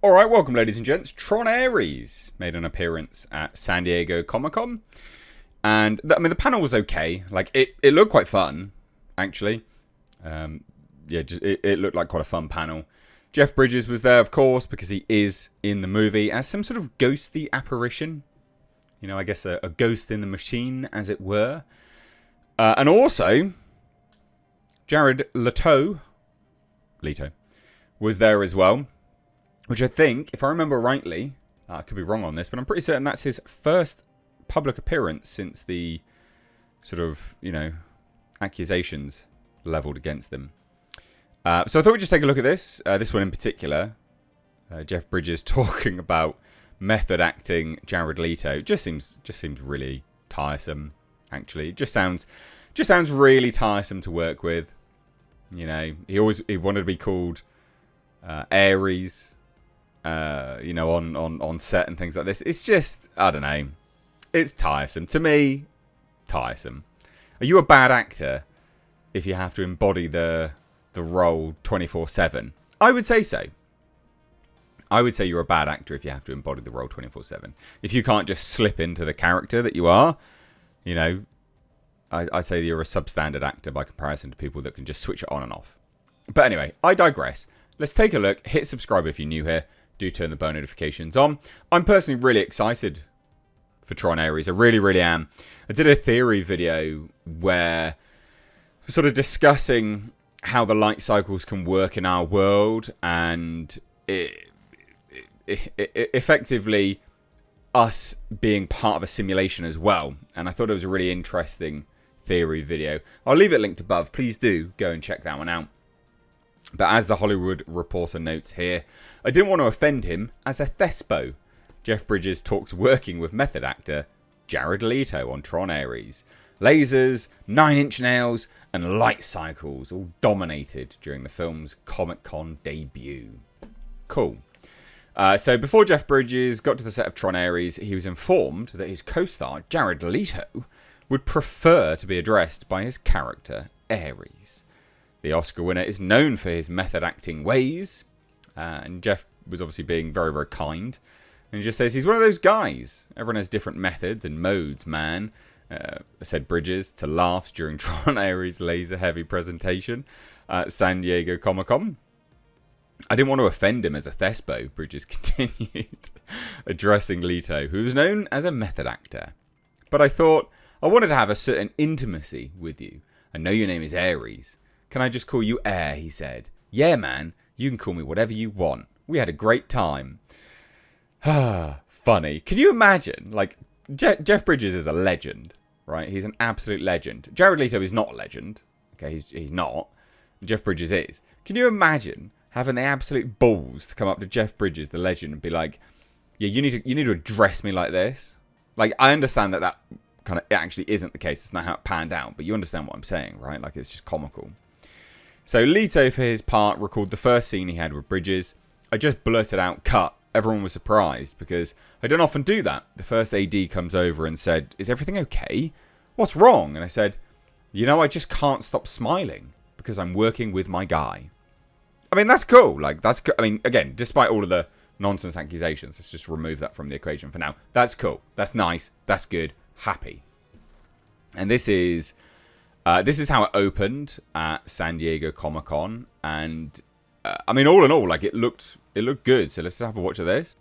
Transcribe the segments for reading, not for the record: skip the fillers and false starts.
Alright, welcome ladies and gents. Tron Ares made an appearance at San Diego Comic-Con. And, the panel was okay. Like, it looked quite fun, actually. It looked like quite a fun panel. Jeff Bridges was there, of course, because he is in the movie as some sort of ghostly apparition. You know, I guess a ghost in the machine, as it were. And also, Jared Leto was there as well. Which I think, if I remember rightly, I could be wrong on this, but I'm pretty certain that's his first public appearance since the sort of, accusations leveled against them. So I thought we'd just take a look at this. This one in particular. Jeff Bridges talking about method acting Jared Leto. Just seems really tiresome, actually. It just sounds really tiresome to work with. You know, he wanted to be called Ares. On set and things like this. It's just, I don't know. It's tiresome. To me, tiresome. Are you a bad actor if you have to embody the role 24/7? I would say so. I would say you're a bad actor if you have to embody the role 24/7. If you can't just slip into the character that you are, I say you're a substandard actor by comparison to people that can just switch it on and off. But anyway, I digress. Let's take a look. Hit subscribe if you're new here. Do turn the bell notifications on. I'm personally really excited for Tron Ares. I really, really am. I did a theory video where we're sort of discussing how the light cycles can work in our world, and effectively us being part of a simulation as well. And I thought it was a really interesting theory video. I'll leave it linked above. Please do go and check that one out. But as the Hollywood Reporter notes here, I didn't want to offend him as a thespo. Jeff Bridges talks working with method actor Jared Leto on Tron Ares. Lasers, 9-inch nails, and light cycles all dominated during the film's Comic-Con debut. Cool. So before Jeff Bridges got to the set of Tron Ares, he was informed that his co-star Jared Leto would prefer to be addressed by his character Ares. The Oscar winner is known for his method acting ways, and Jeff was obviously being very, very kind. And he just says he's one of those guys. Everyone has different methods and modes, man, said Bridges to laughs during Tron Ares' laser-heavy presentation at San Diego Comic-Con. I didn't want to offend him as a thespo, Bridges continued, addressing Leto, who was known as a method actor. But I thought I wanted to have a certain intimacy with you. I know your name is Ares. Can I just call you Air, he said. Yeah, man, you can call me whatever you want. We had a great time. Funny. Can you imagine? Like, Jeff Bridges is a legend, right? He's an absolute legend. Jared Leto is not a legend. Okay, he's not. Jeff Bridges is. Can you imagine having the absolute balls to come up to Jeff Bridges, the legend, and be like, yeah, you need to address me like this? Like, I understand that kind of, it actually isn't the case. It's not how it panned out, but you understand what I'm saying, right? Like, it's just comical. So Leto, for his part, recalled the first scene he had with Bridges. I just blurted out, cut. Everyone was surprised because I don't often do that. The first AD comes over and said, is everything okay? What's wrong? And I said, I just can't stop smiling because I'm working with my guy. I mean, that's cool. Like, again, despite all of the nonsense accusations, let's just remove that from the equation for now. That's cool. That's nice. That's good. Happy. And this is how it opened at San Diego Comic-Con, and all in all, like it looked good. So let's have a watch of this.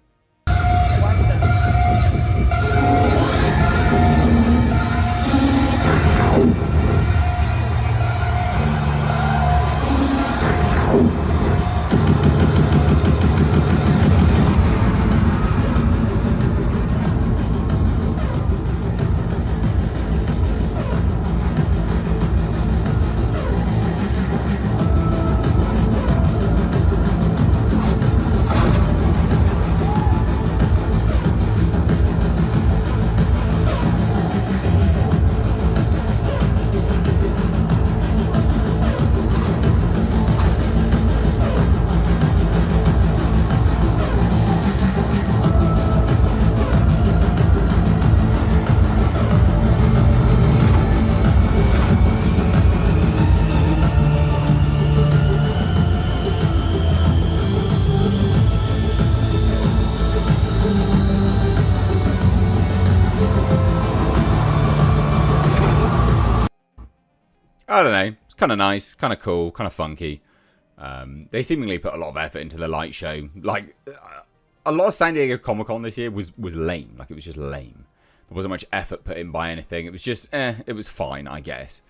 I don't know. It's kind of nice, kind of cool, kind of funky. They seemingly put a lot of effort into the light show. Like, a lot of San Diego Comic-Con this year was lame. Like, it was just lame. There wasn't much effort put in by anything. It was just, it was fine, I guess.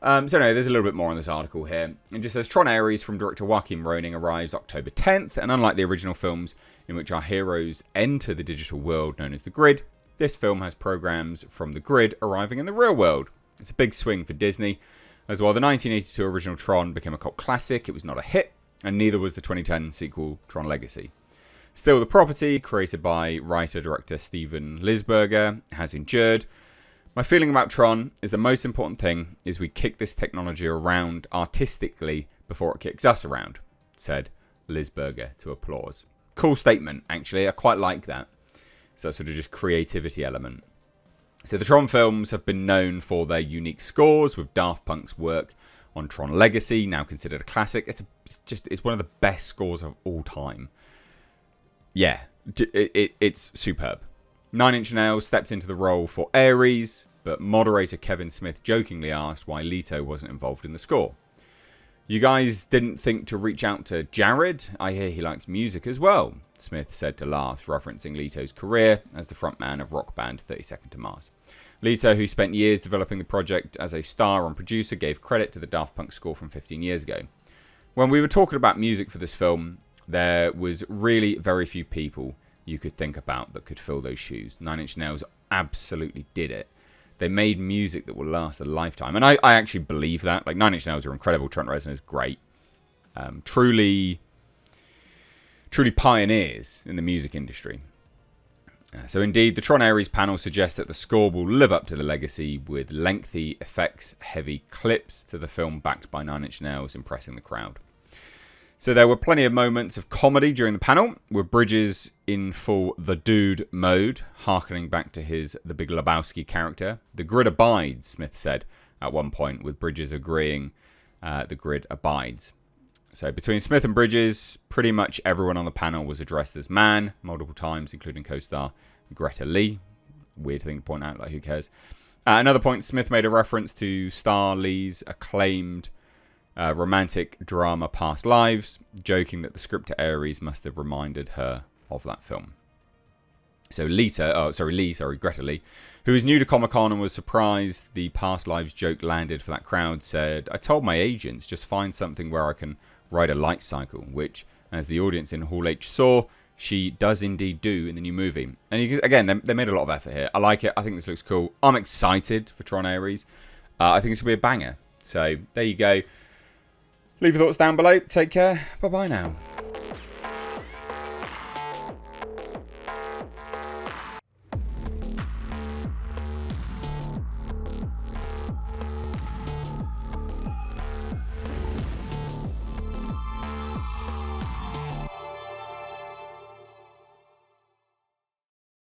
So anyway, there's a little bit more on this article here. It just says, Tron Ares from director Joaquin Roning arrives October 10th, and unlike the original films in which our heroes enter the digital world known as the Grid, this film has programs from the Grid arriving in the real world. It's a big swing for Disney. As while the 1982 original Tron became a cult classic, it was not a hit, and neither was the 2010 sequel Tron Legacy. Still, the property, created by writer-director Steven Lisberger, has endured. My feeling about Tron is the most important thing is we kick this technology around artistically before it kicks us around, said Lisberger to Applause. Cool statement, actually. I quite like that. So that sort of just creativity element. So the Tron films have been known for their unique scores, with Daft Punk's work on Tron Legacy, now considered a classic. It's one of the best scores of all time. Yeah, it's superb. Nine Inch Nails stepped into the role for Ares, but moderator Kevin Smith jokingly asked why Leto wasn't involved in the score. You guys didn't think to reach out to Jared? I hear he likes music as well, Smith said to Laugh, referencing Leto's career as the frontman of rock band 30 Second to Mars. Leto, who spent years developing the project as a star and producer, gave credit to the Daft Punk score from 15 years ago. When we were talking about music for this film, there was really very few people you could think about that could fill those shoes. Nine Inch Nails absolutely did it. They made music that will last a lifetime. And I actually believe that. Like, Nine Inch Nails are incredible. Trent Reznor's great. Truly pioneers in the music industry. So indeed, the Tron Ares panel suggests that the score will live up to the legacy with lengthy, effects-heavy clips to the film backed by Nine Inch Nails, impressing the crowd. So there were plenty of moments of comedy during the panel, with Bridges in full The Dude mode, harkening back to his The Big Lebowski character. The grid abides, Smith said at one point, with Bridges agreeing the grid abides. So between Smith and Bridges, pretty much everyone on the panel was addressed as man, multiple times, including co-star Greta Lee. Weird thing to point out, like who cares? At another point, Smith made a reference to Star Lee's acclaimed romantic drama Past Lives, joking that the script to Ares must have reminded her of that film. So Greta Lee, who is new to Comic-Con and was surprised the Past Lives joke landed for that crowd, said, I told my agents, just find something where I can ride a light cycle, which, as the audience in Hall H saw, she does indeed do in the new movie. And again, they made a lot of effort here. I like it. I think this looks cool. I'm excited for Tron Ares. I think this will be a banger. So there you go. Leave your thoughts down below. Take care. Bye-bye now.